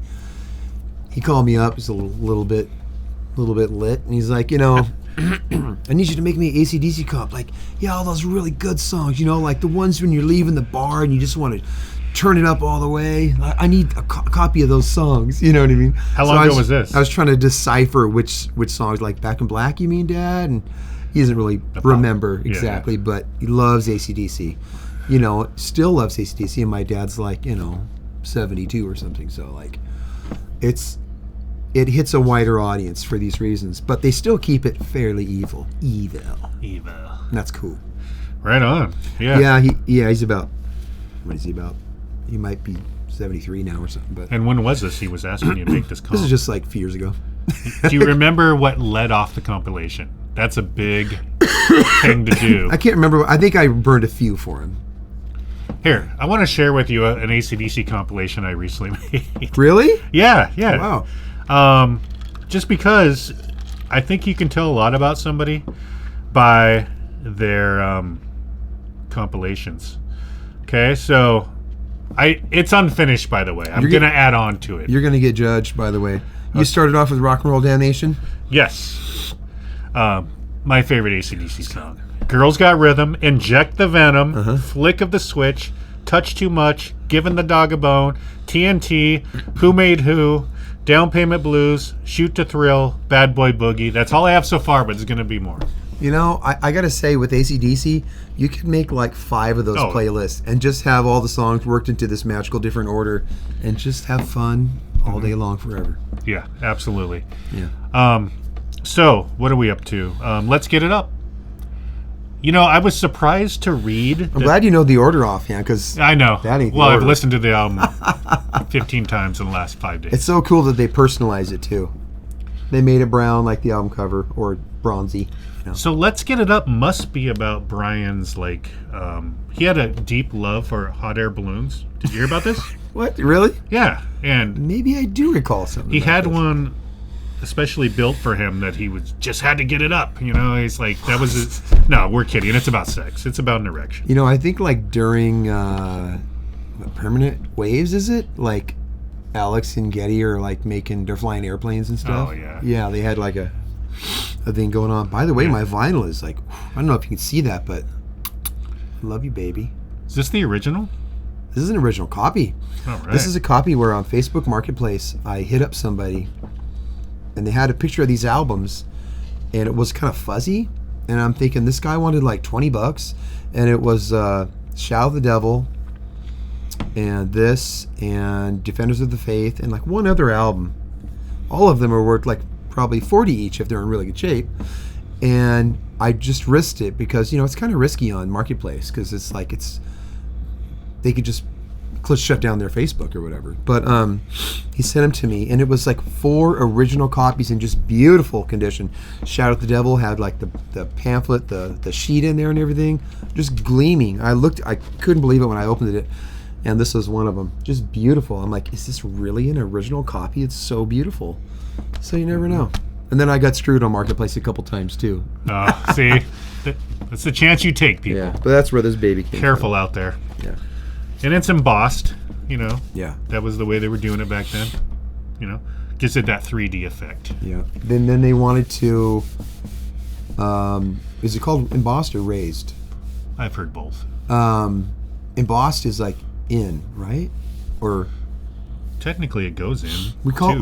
called me up. He's a little bit lit, and he's like, you know, I need you to make me an AC/DC comp. Like, yeah, all those really good songs, you know, like the ones when you're leaving the bar and you just want to turn it up all the way. I need a copy of those songs. You know what I mean? How long ago was this? I was trying to decipher which songs, like Back in Black, you mean, Dad? And he doesn't really remember exactly, yeah. but he loves AC/DC. You know, still loves AC/DC, and my dad's like, you know, 72 or something. So like, it hits a wider audience for these reasons, but they still keep it fairly evil. Evil. And that's cool. Right on. Yeah. He's about, what is he about? He might be 73 now or something. But And when was this? He was asking you to make this comp. this is just like a few years ago. Do you remember what led off the compilation? That's a big thing to do. I can't remember. I think I burned a few for him. Here, I want to share with you an AC/DC compilation I recently made. Really? Yeah. Wow. Just because I think you can tell a lot about somebody by their compilations. Okay, so it's unfinished, by the way. I'm going to add on to it. You're going to get judged, by the way. You started off with Rock and Roll Damnation? Yes. My favorite AC/DC song. Girls Got Rhythm, Inject the Venom, Flick of the Switch, Touch Too Much, Giving the Dog a Bone, TNT, Who Made Who, Down Payment Blues, Shoot to Thrill, Bad Boy Boogie. That's all I have so far, but there's going to be more. You know, I got to say, with AC/DC, you could make like 5 of those playlists and just have all the songs worked into this magical different order and just have fun all day long forever. Yeah, absolutely. Yeah. So, what are we up to? Let's Get It Up. You know, I was surprised to read. I'm glad you know the order offhand, because I know. that ain't the Well, I've order. listened to the album 15 times in the last 5 days. It's so cool that they personalize it too. They made it brown like the album cover, or bronzy. You know. So Let's Get It Up must be about Brian's, like, he had a deep love for hot air balloons. Did you hear about this? What? Really? Yeah, and Maybe I do recall something. he about had this. one especially built for him that he was just had to get it up. You know, he's like, that was his. No, we're kidding. It's about sex. It's about an erection. You know, I think like during Permanent Waves, is it? Like Alex and Getty are like they're flying airplanes and stuff. Oh, yeah. Yeah, they had like a thing going on. By the way, Yeah. my vinyl is like, I don't know if you can see that, but I love you, baby. Is this the original? This is an original copy. All right. This is a copy where on Facebook Marketplace, I hit up somebody and they had a picture of these albums and it was kind of fuzzy. And I'm thinking this guy wanted like $20 and it was Shadow of the Devil and this and Defenders of the Faith and like one other album. All of them are worth like probably 40 each if they're in really good shape. And I just risked it because, you know, it's kind of risky on Marketplace because it's like they could just shut down their Facebook or whatever. But he sent them to me and it was like 4 original copies in just beautiful condition. Shadow of the Devil had like the pamphlet, the sheet in there and everything, just gleaming. I couldn't believe it when I opened it. And this was one of them. Just beautiful. I'm like, is this really an original copy? It's so beautiful. So you never know. And then I got screwed on Marketplace a couple times too. See, that's the chance you take, people. Yeah, but that's where this baby came Careful out there. from. Yeah. And it's embossed, you know. Yeah. That was the way they were doing it back then. You know, gives it that 3D effect. Yeah. Then they wanted to. Is it called embossed or raised? I've heard both. Embossed is like in, right? Or Technically, it goes in.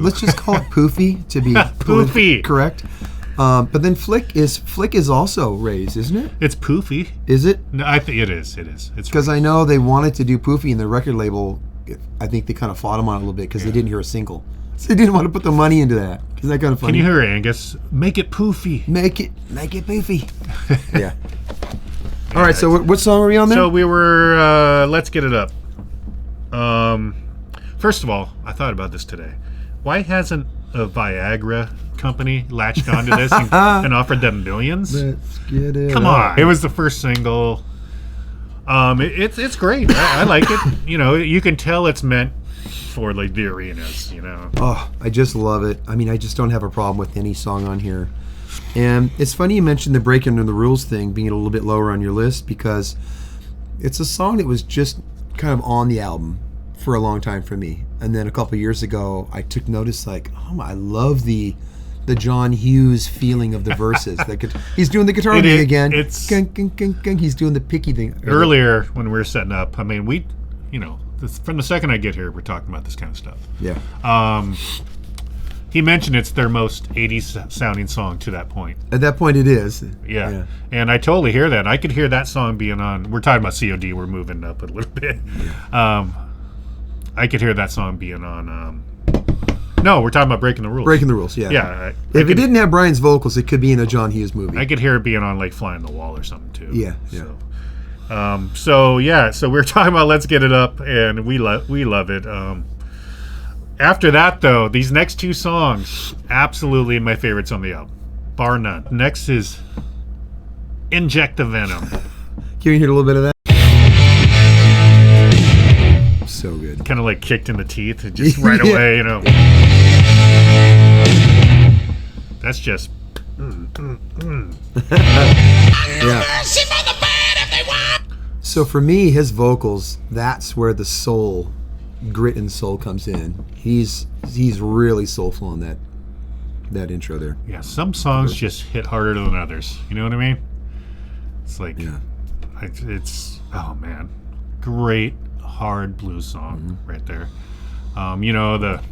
let's too. just call it poofy to be Poofy. politically correct. But then flick is also raised, isn't it? It's poofy. Is it? No, I think it is. It is. It's Because I know they wanted to do poofy in the record label. I think they kind of fought them on it a little bit because they didn't hear a single. So they didn't want to put the money into that. Isn't that kind of funny? Can you hear Angus? Make it poofy. Make it poofy. Yeah. All right. So what song are we on there? So we were. Let's Get It Up. First of all, I thought about this today. Why hasn't a Viagra company latched onto this and offered them millions? Let's get it. Come on. It was the first single. It's great. I like it. You know, you can tell it's meant for like the arenas, you know. Oh, I just love it. I mean, I just don't have a problem with any song on here. And it's funny you mentioned the Breaking the Rules thing being a little bit lower on your list, because it's a song that was just kind of on the album for a long time for me. And then a couple years ago, I took notice, like, oh, I love the John Hughes feeling of the verses. He's doing the guitar thing again. It's he's doing the picky thing. Earlier when we were setting up, I mean, from the second I get here, we're talking about this kind of stuff. Yeah. He mentioned it's their most 80s sounding song to that point. At that point, it is. Yeah. And I totally hear that. I could hear that song being on. We're talking about COD. We're moving up a little bit. Yeah. I could hear that song being on. No, we're talking about Breaking the Rules. Breaking the Rules, yeah. Yeah. If it didn't have Brian's vocals, it could be in a John Hughes movie. I could hear it being on like Fly on the Wall or something too. Yeah. So we're talking about Let's Get It Up, and we love it. After that, though, these next two songs, absolutely my favorites on the album, bar none. Next is Inject the Venom. Can you hear a little bit of that? So good. Kind of like kicked in the teeth, just right away, you know. That's just. Yeah. So for me, his vocals, that's where the soul, grit and soul comes in. He's really soulful on that intro there. Yeah, some songs just hit harder than others. You know what I mean? It's like, it's oh man, great hard blues song right there. You know, the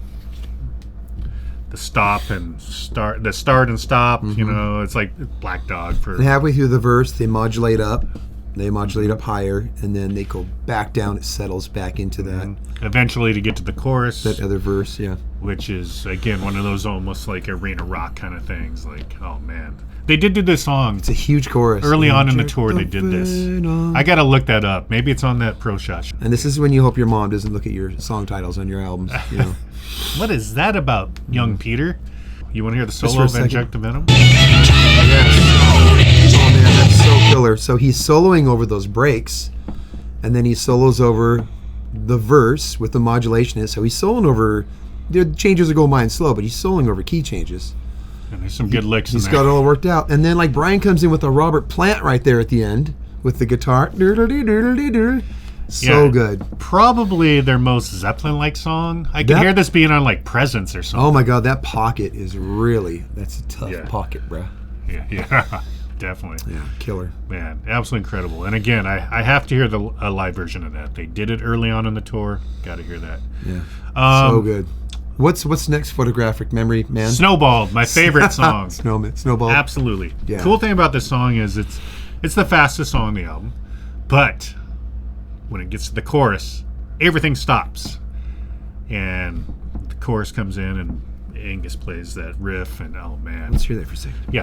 stop and start, the start and stop. You know, it's like Black Dog for. And halfway through the verse, they modulate up. They modulate up higher, and then they go back down. It settles back into that. Eventually, to get to the chorus, that other verse, yeah. Which is again one of those almost like arena rock kind of things. Like, oh man, they did do this song. It's a huge chorus. Early on in the tour, they did this. I gotta look that up. Maybe it's on that Pro Shot. And this is when you hope your mom doesn't look at your song titles on your albums. You know. What is that about, young Peter? You want to hear the solo of Inject the Venom? Yes. Oh man, that's so killer. So he's soloing over those breaks, and then he solos over the verse with the modulation. So he's soloing over. The changes are going by and slow, but he's soloing over key changes. And there's some good licks in there. He's got it all worked out. And then like Brian comes in with a Robert Plant right there at the end with the guitar. So good. Probably their most Zeppelin-like song. I can hear this being on like Presence or something. Oh my God, that pocket is that's a tough pocket, bro. Yeah, definitely. Yeah, killer. Man, absolutely incredible. And again, I have to hear a live version of that. They did it early on in the tour. Got to hear that. Yeah, so good. What's next? Photographic Memory, man. Snowballed, my favorite song. Snowballed. Absolutely. Yeah. Cool thing about this song is it's the fastest song on the album, but when it gets to the chorus, everything stops, and the chorus comes in, and Angus plays that riff, and oh man, let's hear that for a second. Yeah.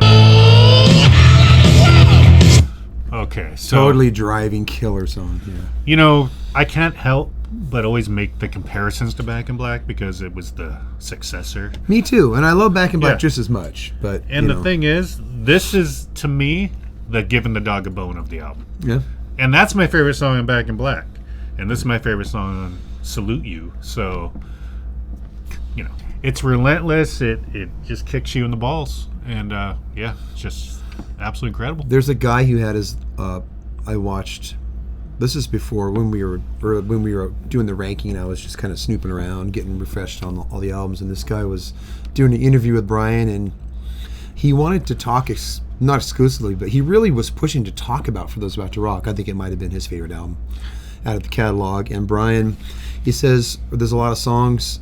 Okay, so totally driving killer song. Yeah. You know, I can't help but always make the comparisons to Back in Black because it was the successor. Me too, and I love Back in Black just as much. But the thing is, this is to me the Giving the Dog a Bone of the album. Yeah. And that's my favorite song on Back in Black. And this is my favorite song on Salute You. So, you know, it's relentless. It just kicks you in the balls. And, it's just absolutely incredible. There's a guy who had his, I watched, this is before when we were doing the ranking, and I was just kind of snooping around, getting refreshed on all the albums. And this guy was doing an interview with Brian, and he wanted to talk not exclusively, but he really was pushing to talk about For Those About to Rock. I think it might have been his favorite album out of the catalog. And Brian, he says there's a lot of songs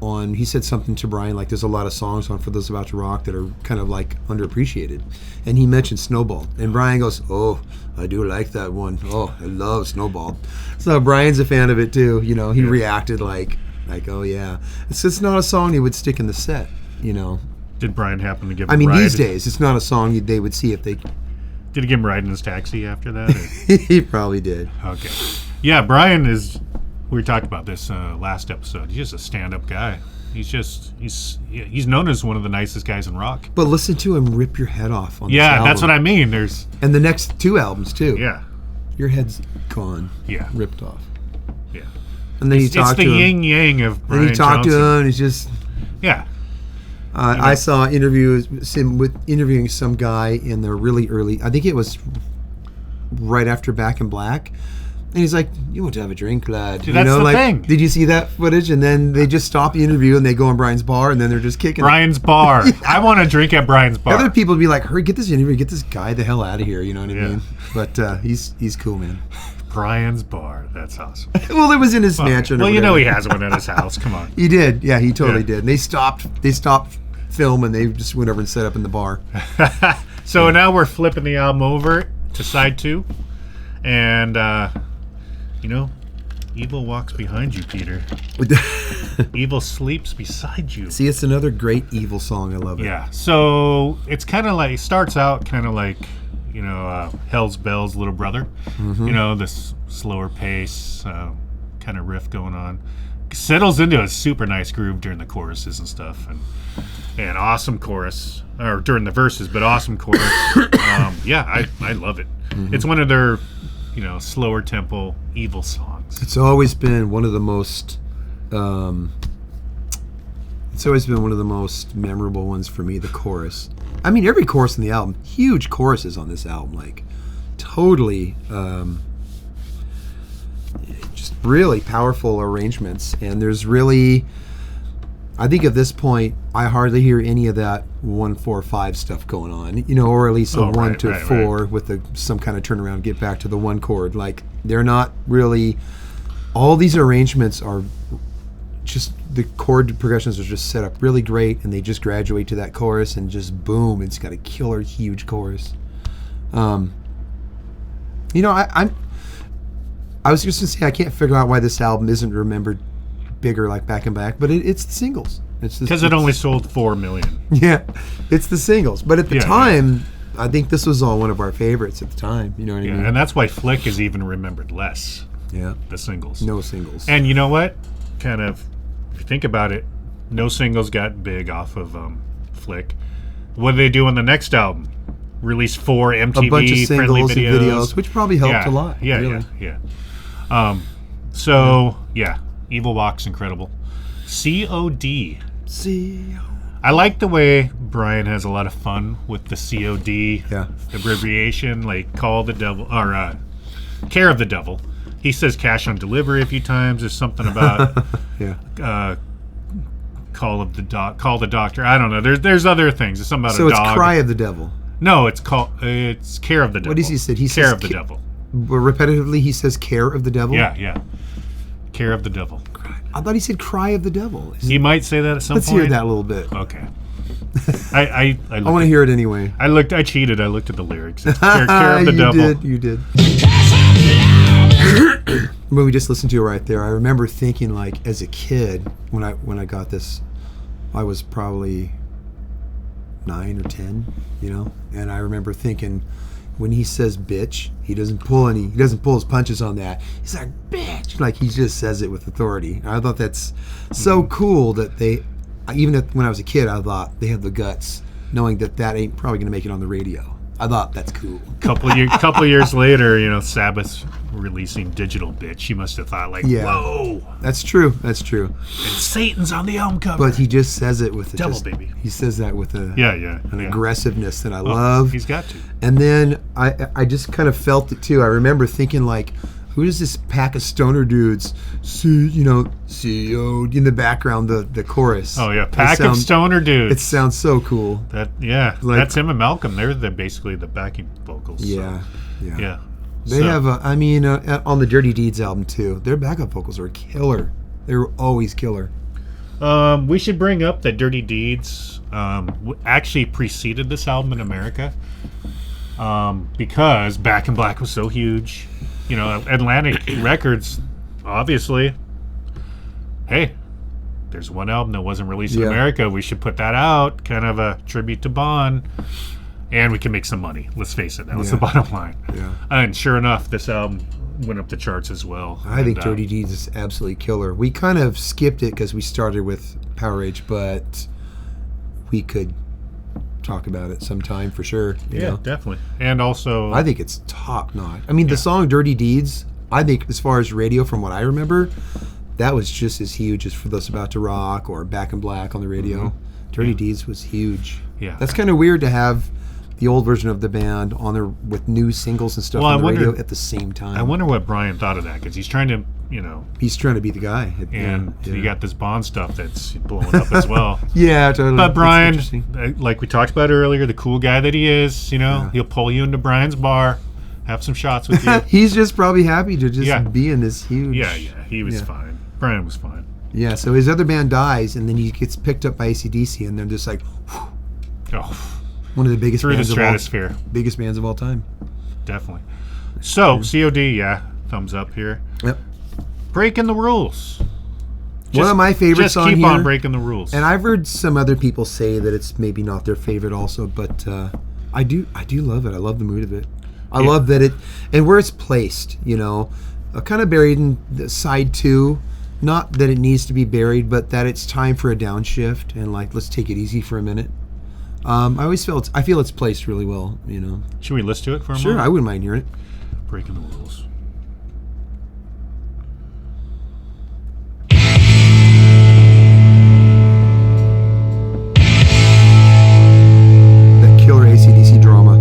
on, he said something to Brian like there's a lot of songs on For Those About to Rock that are kind of like underappreciated. And he mentioned Snowball. And Brian goes, oh, I do like that one. Oh, I love Snowball. So Brian's a fan of it too. You know, he reacted like, oh yeah. It's just not a song he would stick in the set, you know. Did Brian happen to give him I mean, a ride? these days, it's not a song they would see if they... Did he give him a ride in his taxi after that? He probably did. Okay. Yeah, Brian is We talked about this last episode. He's just a stand-up guy. He's known as one of the nicest guys in rock. But listen to him rip your head off on this Yeah, album. that's what I mean. There's And the next 2 albums too. yeah, Your head's gone. Yeah. Ripped off. yeah. And then you It's talk the to him. yin yang of And Brian you talk Johnson. to him, and he's just. Yeah, I saw interviewing some guy in the really early. I think it was right after Back in Black, and he's like, "You want to have a drink, lad?" Dude, that's the thing. Did you see that footage? And then they just stop the interview and they go in Brian's bar, and then they're just kicking. Brian's bar. I want to drink at Brian's bar. Other people would be like, "Hurry, get this interview, get this guy the hell out of here." You know what I Yeah. mean? But he's cool, man. Brian's bar. That's awesome. Well, it was in his mansion. or Well, you know whatever. he has one at his house. Come on. He did. Yeah, he totally Yeah. did. And they stopped film, and they just went over and set up in the bar. So now we're flipping the album over to side 2, and evil walks behind you, Peter. Evil sleeps beside you. See, it's another great Evil song. I love it. Yeah. So it's kind of like, it starts out kind of like, Hell's Bells' little brother. This slower pace, kind of riff going on. Settles into a super nice groove during the choruses and stuff, and awesome chorus, or during the verses, but awesome chorus. I love it. It's one of their, slower tempo Evil songs. It's always been one of the most. It's always been one of the most memorable ones for me. The chorus. I mean, every chorus in the album. Huge choruses on this album. Like, totally. Just really powerful arrangements. And there's really. I think at this point, I hardly hear any of that 1-4-5 stuff going on, or at least a 1 to 4 with some kind of turnaround, get back to the 1 chord. Like, they're not really. All these arrangements are just, the chord progressions are just set up really great, and they just graduate to that chorus, and just boom, it's got a killer huge chorus. I was just gonna say, I can't figure out why this album isn't remembered bigger like Back in Black, but it's the singles. Because it only sold 4 million. Yeah, it's the singles. But at the Yeah, time, I think this was all one of our favorites at the time. You know what I Yeah, mean? and that's why Flick is even remembered less. Yeah. The singles. No singles. And you know what? Kind of, if you think about it, no singles got big off of Flick. What did they do on the next album? Release 4 MTV A bunch of friendly singles and videos, which probably helped a lot. Yeah, really. yeah. Evil Walk's incredible. COD. See. I like the way Brian has a lot of fun with the COD Yeah. abbreviation, like Call the Devil, or Care of the Devil. He says cash on delivery a few times. There's something about Yeah. call the doctor. I don't know. There's other things. There's something about So a it's dog. Cry of the Devil. No, it's Care of the Devil. What does he say? He Care says of the Devil. Well, repetitively, he says Care of the Devil. Yeah. Care of the Devil. I thought he said Cry of the Devil. He might say that at some Let's point. hear that a little bit. Okay. I want to hear it anyway. I cheated. I looked at the lyrics. It's Care of the Devil. You did. When we just listened to it right there, I remember thinking, like, as a kid, when I got this, I was probably 9 or 10, and I remember thinking, when he says bitch, he doesn't pull his punches on that. He's like, bitch, like he just says it with authority. I thought that's so cool that when I was a kid, I thought they have the guts, knowing that ain't probably going to make it on the radio. I thought that's cool. Couple years later, Sabbath's releasing Digital Bitch. You must have thought, like, Yeah. whoa. That's true. And Satan's on the album cover. But he just says it with Devil baby. He says that with an aggressiveness that I love. He's got to. And then I just kind of felt it too. I remember thinking, like, who does this pack of stoner dudes see? CEO in the background, the chorus. Oh yeah, pack of stoner dudes. It sounds so cool. That's him and Malcolm. They're basically the backing vocals. Yeah. They have on the Dirty Deeds album too. Their backup vocals are killer. They were always killer. We should bring up that Dirty Deeds actually preceded this album in America because Back in Black was so huge. Atlantic Records, obviously. Hey, there's one album that wasn't released in America. We should put that out, kind of a tribute to Bon, and we can make some money. Let's face it, that was the bottom line. Yeah. And sure enough, this album went up the charts as well. I think And, Dirty Deeds is absolutely killer. We kind of skipped it because we started with Power Age, but we could talk about it sometime for sure. You yeah, know? definitely. And also, I think it's top notch. I mean, the song Dirty Deeds, I think as far as radio, from what I remember, that was just as huge as For Those About to Rock or Back in Black on the radio. Dirty Deeds was huge. Yeah. That's kind of weird to have the old version of the band on there with new singles and stuff Well, on the I radio wonder- at the same time. I wonder what Brian thought of that, because he's trying to, He's trying to be the guy. and you got this Bond stuff that's blowing up as well. Yeah, totally. But That's Brian, interesting. like we talked about earlier, the cool guy that he is, he'll pull you into Brian's bar, have some shots with you. He's just probably happy to just Yeah. be in this huge. Yeah, he was Yeah. fine. Brian was fine. Yeah, so his other band dies, and then he gets picked up by AC/DC, and they're just like Oh, one of the biggest through the bands stratosphere, biggest bands of all time. definitely. So COD, thumbs up here. Yep. Breaking the rules. One of my favorites Just on keep here. on breaking the rules. And I've heard some other people say that it's maybe not their favorite also, but I do love it. I love the mood of it. I love that it, and where it's placed, kind of buried in the side 2. Not that it needs to be buried, but that it's time for a downshift and like, let's take it easy for a minute. I feel it's placed really well, Should we listen to it for a Sure, I moment? wouldn't mind hearing it. Breaking the rules. That killer AC/DC drama.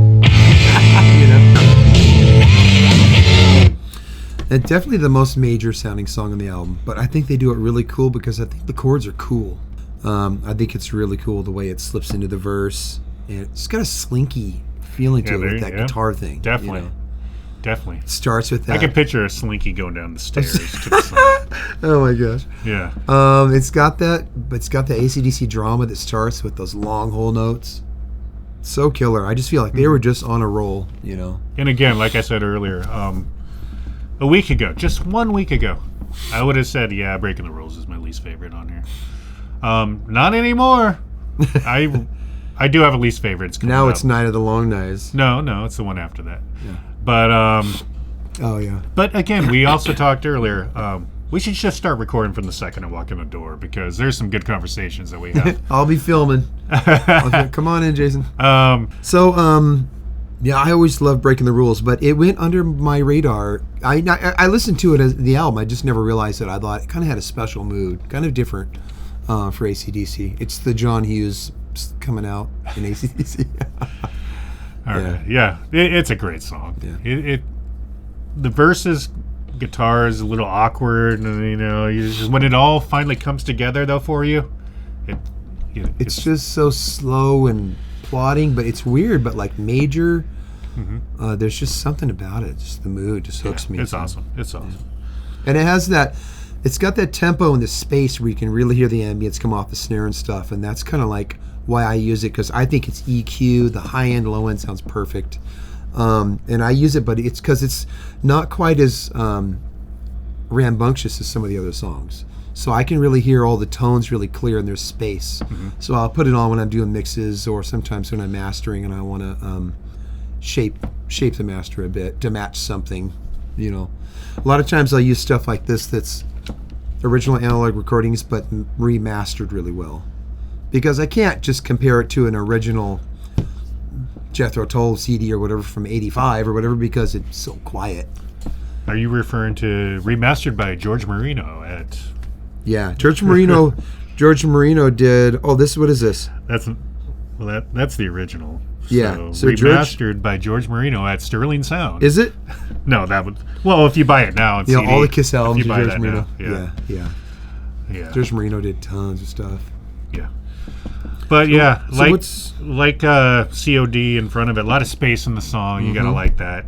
And definitely the most major sounding song on the album, but I think they do it really cool because I think the chords are cool. I think it's really cool the way it slips into the verse, and it's got a slinky feeling to it with that guitar thing. Definitely. Definitely. It starts with that. I can picture a slinky going down the stairs to the song. Oh my gosh. Yeah. It's got that, but it's got the AC/DC drama that starts with those long whole notes. So killer. I just feel like they were just on a roll, And again, like I said earlier, a week ago, just 1 week ago, I would have said, Breaking the Rules is my least favorite on here. Not anymore. I do have a least favorite. It's coming Now up. it's Night of the Long Knives. No, it's the one after that. Yeah. But Oh yeah. but again, we also talked earlier. We should just start recording from the second I walk in the door, because there's some good conversations that we have. I'll be filming. Come on in, Jason. Um, So, yeah, I always love Breaking the Rules, but it went under my radar. I listened to it as the album. I just never realized it. I thought it kind of had a special mood, kind of different for AC/DC. It's the John Hughes coming out in AC/DC. all right. Yeah, it's a great song. Yeah. The verses, guitar is a little awkward, and when it all finally comes together though for you, It's just so slow and plodding, but it's weird, but like major. There's just something about it. Just the mood just hooks me. It's awesome. It's awesome. And it has that, it's got that tempo and the space where you can really hear the ambience come off the snare and stuff. And that's kind of like why I use it, because I think it's EQ. The high end, low end sounds perfect. And I use it, but it's because it's not quite as rambunctious as some of the other songs. So I can really hear all the tones really clear and there's space. So I'll put it on when I'm doing mixes, or sometimes when I'm mastering and I want to shape the master a bit to match something, A lot of times I'll use stuff like this that's original analog recordings but remastered really well, because I can't just compare it to an original Jethro Tull CD or whatever from '85 or whatever, because it's so quiet. Are you referring to remastered by George Marino at? Yeah, George Marino did. Oh, what is this? That's the original. Yeah, so remastered by George Marino at Sterling Sound. Is it? No, that would. Well, if you buy it now, it's CD. All the Kiss albums If you of buy George that Marino. now, yeah. George Marino did tons of stuff. Yeah. But yeah, so what's- like COD in front of it, a lot of space in the song. You gotta like that.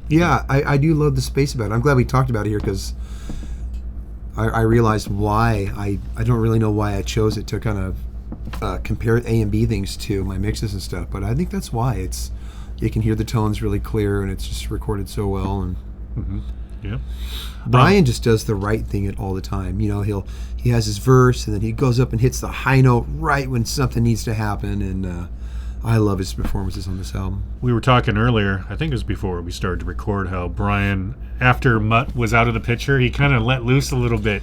Yeah, I do love the space about it. I'm glad we talked about it here, because I realized why. I don't really know why I chose it to kind of compare A and B things to my mixes and stuff, but I think that's why. You can hear the tones really clear, and it's just recorded so well. And Yeah. Brian just does the right thing at all the time. He has his verse, and then he goes up and hits the high note right when something needs to happen, and I love his performances on this album. We were talking earlier, I think it was before we started to record, how Brian, after Mutt was out of the picture, he kind of let loose a little bit.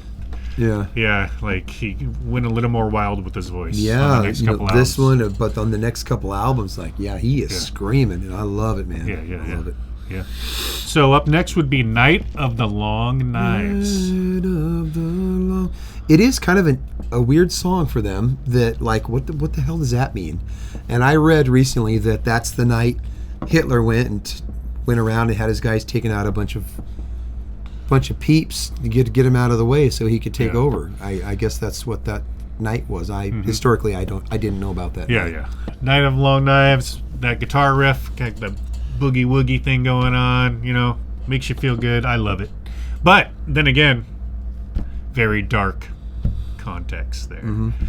Yeah. Yeah, like he went a little more wild with his voice. Yeah, on the next couple this albums. one, but on the next couple albums, like, yeah, he is screaming, and I love it, man. I love it. Yeah. So up next would be Night of the Long Knives. It is kind of a weird song for them. That, like, what the hell does that mean? And I read recently that that's the night Hitler went around and had his guys taking out a bunch of peeps to get him out of the way so he could take over. I guess that's what that night was. Historically I didn't know about that. Yeah. Night of Long Knives. That guitar riff, got the boogie woogie thing going on. You know, makes you feel good. I love it. But then again, very dark context there.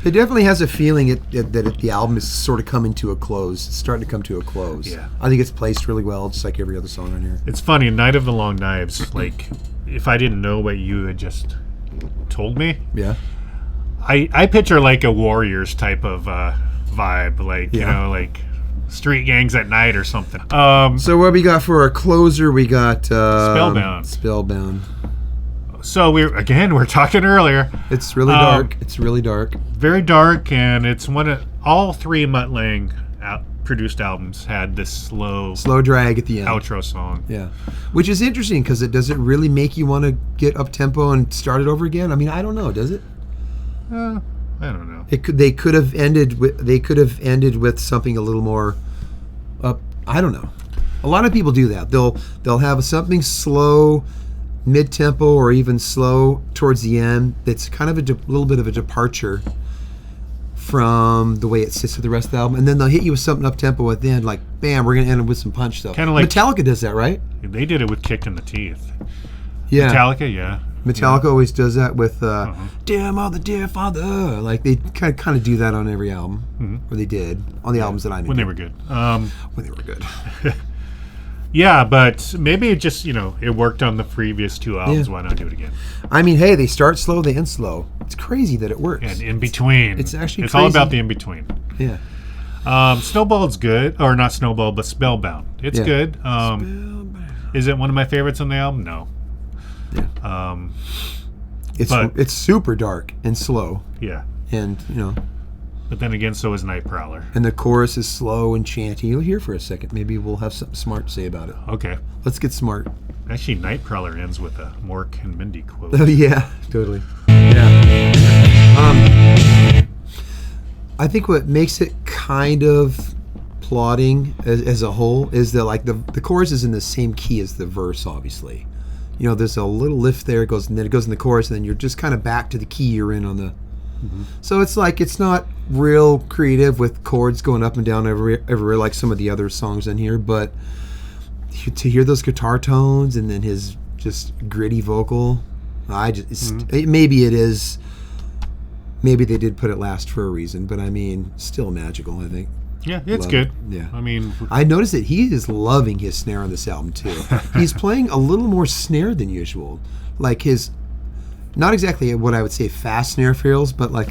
It definitely has a feeling that the album is sort of coming to a close. It's starting to come to a close. Yeah. I think it's placed really well, just like every other song on here. It's funny, Night of the Long Knives, like, if I didn't know what you had just told me, Yeah. I picture like a Warriors type of vibe, like, you know, like street gangs at night or something. So what we got for our closer? We got Spellbound. Spellbound. So we're talking earlier. It's really dark. It's really dark. Very dark, and it's one of all three Mutt Lange produced albums had this slow Drag at the end. outro song. Yeah, which is interesting because does it really make you want to get up tempo and start it over again? I mean, I don't know. Does it? I don't know. They could have ended with something a little more up. I don't know. A lot of people do that. They'll have something slow, mid-tempo, or even slow towards the end. That's kind of a little bit of a departure from the way it sits with the rest of the album, and then they'll hit you with something up tempo at the end, like bam, we're gonna end it with some punch stuff. Kinda like Metallica does that, right? They did it with Kick in the Teeth. Yeah, Metallica, yeah. Metallica always does that with Dear Mother, Dear Father. Like they kind of do that on every album, or they did on the albums that I'm When they were good. When they were good. Yeah, but maybe it just, it worked on the previous two albums. Yeah. Why not do it again? I mean, hey, they start slow, they end slow. It's crazy that it works. And in between. It's actually all crazy. about the in between. Yeah. Snowball's good. Or not Snowball, but Spellbound. It's Yeah. good. Spellbound. Is it one of my favorites on the album? No. Yeah. But- It's super dark and slow, Yeah. and But then again, so is Night Prowler. and the chorus is slow and chanty. You'll hear for a second. Maybe we'll have something smart to say about it. Okay. Let's get smart. Actually, Night Prowler ends with a Mork and Mindy quote. Oh yeah, totally. Yeah. I think what makes it kind of plodding as a whole is that like the chorus is in the same key as the verse, obviously. There's a little lift there, and then it goes in the chorus, and then you're just kind of back to the key you're in on the. So it's like it's not real creative with chords going up and down everywhere like some of the other songs in here, but to hear those guitar tones and then his just gritty vocal, maybe it is. Maybe they did put it last for a reason, but I mean, still magical, I think. Yeah, it's Love good. it. Yeah. I mean, I noticed that he is loving his snare on this album too. He's playing a little more snare than usual, like his, not exactly what I would say fast snare fills, but like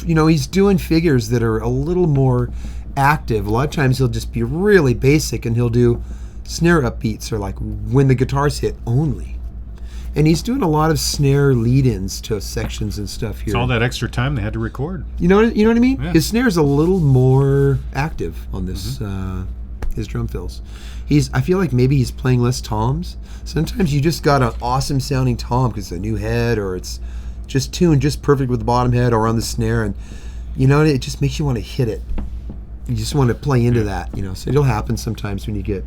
he's doing figures that are a little more active. A lot of times he'll just be really basic and he'll do snare upbeats or like when the guitars hit only. And he's doing a lot of snare lead-ins to sections and stuff here. it's all that extra time they had to record. You know what I mean? Yeah. His snare is a little more active on this his drum fills. I feel like maybe he's playing less toms. Sometimes you just got an awesome sounding tom because it's a new head or it's just tuned just perfect with the bottom head or on the snare, and it just makes you want to hit it. You just want to play into that, So it'll happen sometimes when you get.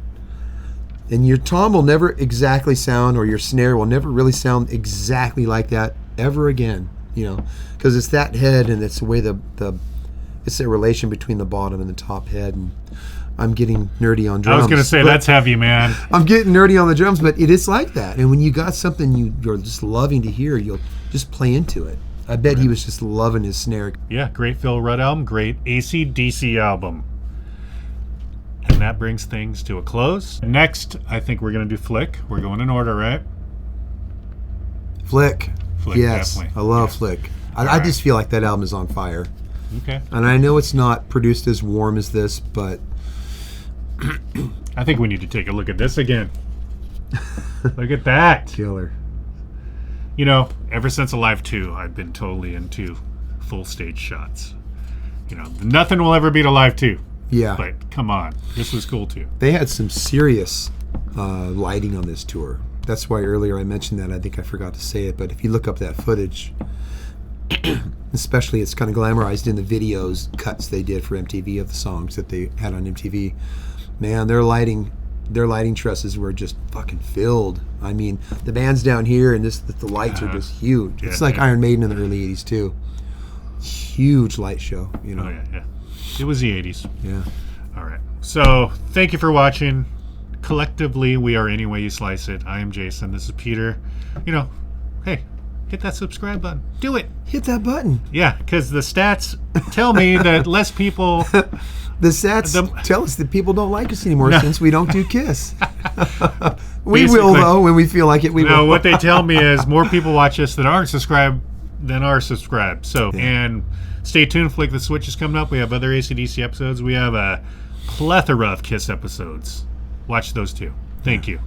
And your tom will never exactly sound, or your snare will never really sound exactly like that ever again, because it's that head and it's the way it's the relation between the bottom and the top head. And I'm getting nerdy on drums. I was going to say, that's heavy, man. I'm getting nerdy on the drums, but it is like that. And when you got something you're just loving to hear, you'll just play into it. I bet he was just loving his snare. Yeah, great Phil Rudd album, great AC/DC album. And that brings things to a close. Next, I think we're going to do Flick. We're going in order, right? Flick. Flick, Yes, definitely. I love Flick. I Alright. just feel like that album is on fire. Okay. And I know it's not produced as warm as this, but I think we need to take a look at this again. Look at that. killer. You know, ever since Alive 2, I've been totally into full stage shots. You know, nothing will ever beat Alive 2. Yeah. But come on, this was cool too. They had some serious lighting on this tour. That's why earlier I mentioned that. I think I forgot to say it, but if you look up that footage, especially it's kind of glamorized in the videos cuts they did for MTV of the songs that they had on MTV. Man, their lighting trusses were just fucking filled. I mean, the band's down here, and the lights are just huge. It's like Iron Maiden in the early '80s too. Huge light show, you know. Oh yeah. It was the 80s. Yeah. All right. So thank you for watching. Collectively, we are Any Way You Slice It. I am Jason. This is Peter. You know, hey, hit that subscribe button. Do it. Hit that button. Yeah, because the stats tell me that less people. The stats tell us that people don't like us anymore since we don't do Kiss. We will, though, when we feel like it. We will. No, what they tell me is more people watch us that aren't subscribed than are subscribed. So, and stay tuned. Flick the Switch is coming up. We have other AC/DC episodes. We have a plethora of Kiss episodes. Watch those too. Thank you.